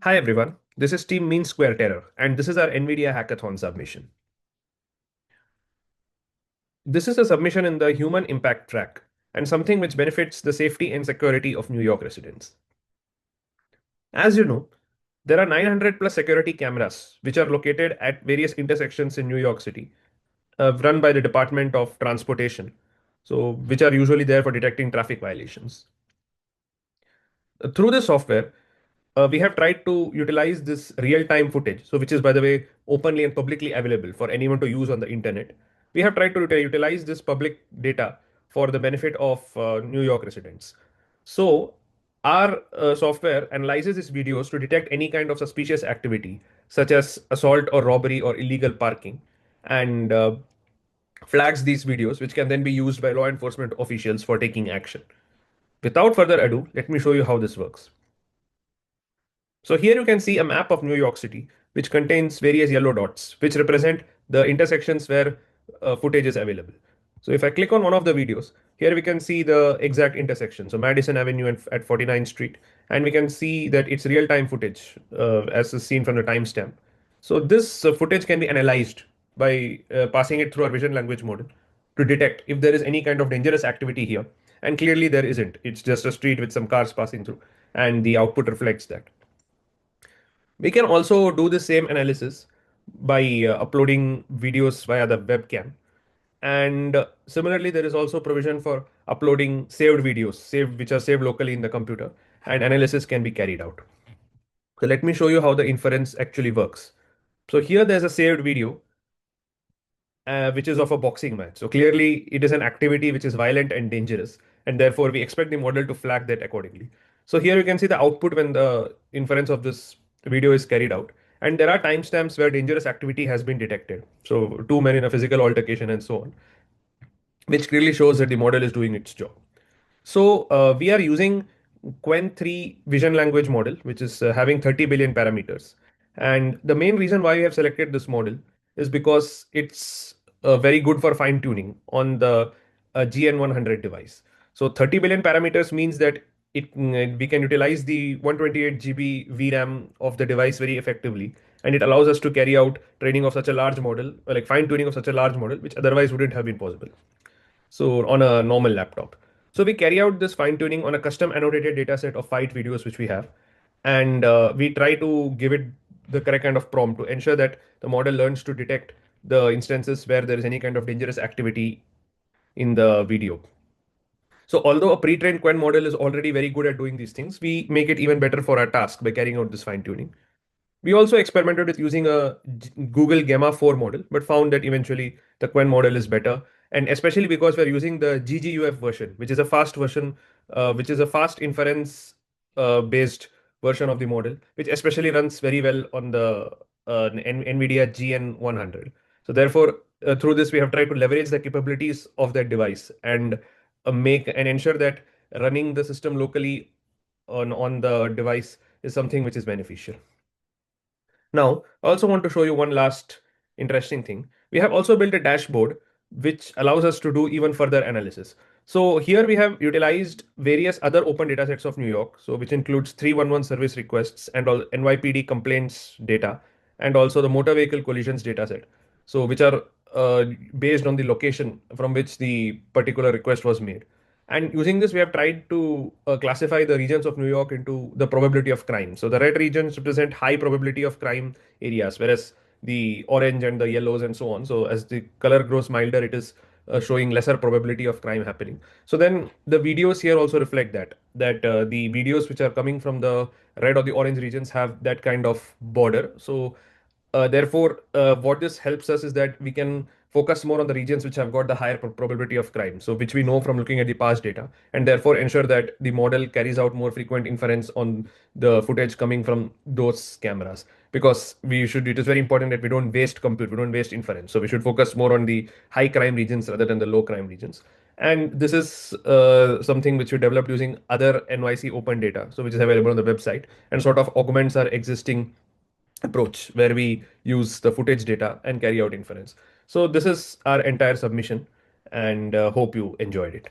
Hi everyone, this is Team Mean Square Terror, and this is our NVIDIA Hackathon submission. This is a submission in the human impact track, and something which benefits the safety and security of New York residents. As you know, there are 900 plus security cameras which are located at various intersections in New York City, run by the Department of Transportation, so which are usually there for detecting traffic violations. Through this software, we have tried to utilize this real-time footage, so which is, by the way, openly and publicly available for anyone to use on the internet. We have tried to utilize this public data for the benefit of New York residents. So our software analyzes these videos to detect any kind of suspicious activity, such as assault or robbery or illegal parking, and flags these videos, which can then be used by law enforcement officials for taking action. Without further ado, let me show you how this works. So here you can see a map of New York City, which contains various yellow dots, which represent the intersections where footage is available. So if I click on one of the videos, here we can see the exact intersection. So Madison Avenue at 49th Street, and we can see that it's real-time footage as is seen from the timestamp. So this footage can be analyzed by passing it through our vision language model to detect if there is any kind of dangerous activity here. And clearly there isn't. It's just a street with some cars passing through, and the output reflects that. We can also do the same analysis by uploading videos via the webcam. And similarly, there is also provision for uploading saved videos, which are saved locally in the computer, and analysis can be carried out. So let me show you how the inference actually works. So here there's a saved video which is of a boxing match. So clearly, it is an activity which is violent and dangerous, and therefore we expect the model to flag that accordingly. So here you can see the output when the inference of this video is carried out. And there are timestamps where dangerous activity has been detected. So two men in a physical altercation and so on, which clearly shows that the model is doing its job. So we are using Qwen 3 vision language model, which is having 30 billion parameters. And the main reason why we have selected this model is because it's very good for fine tuning on the GN100 device. So 30 billion parameters means that we can utilize the 128 GB VRAM of the device very effectively. And it allows us to carry out training of such a large model, or like fine tuning of such a large model, which otherwise wouldn't have been possible. So on a normal laptop. So we carry out this fine tuning on a custom annotated dataset of fight videos which we have, and we try to give it the correct kind of prompt to ensure that the model learns to detect the instances where there is any kind of dangerous activity in the video. So although a pre-trained Quen model is already very good at doing these things, we make it even better for our task by carrying out this fine tuning. We also experimented with using a Google Gamma 4 model, but found that eventually the Quen model is better. And especially because we're using the GGUF version, which is a fast version, which is a fast inference based version of the model, which especially runs very well on the NVIDIA GN100. So therefore, through this, we have tried to leverage the capabilities of that device and make and ensure that running the system locally on the device is something which is beneficial. Now, I also want to show you one last interesting thing. We have also built a dashboard which allows us to do even further analysis. So here we have utilized various other open data sets of New York, so which includes 311 service requests and all NYPD complaints data, and also the motor vehicle collisions data set. So which are based on the location from which the particular request was made. And using this, we have tried to classify the regions of New York into the probability of crime. So the red regions represent high probability of crime areas, whereas the orange and the yellows and so on. So as the color grows milder, it is showing lesser probability of crime happening. So then the videos here also reflect that the videos which are coming from the red or the orange regions have that kind of border. So therefore, what this helps us is that we can focus more on the regions which have got the higher probability of crime, so which we know from looking at the past data, and therefore ensure that the model carries out more frequent inference on the footage coming from those cameras. Because it is very important that we don't waste compute, we don't waste inference. So we should focus more on the high crime regions rather than the low crime regions. And this is something which we developed using other NYC open data, so which is available on the website and sort of augments our existing approach where we use the footage data and carry out inference. So this is our entire submission, and hope you enjoyed it.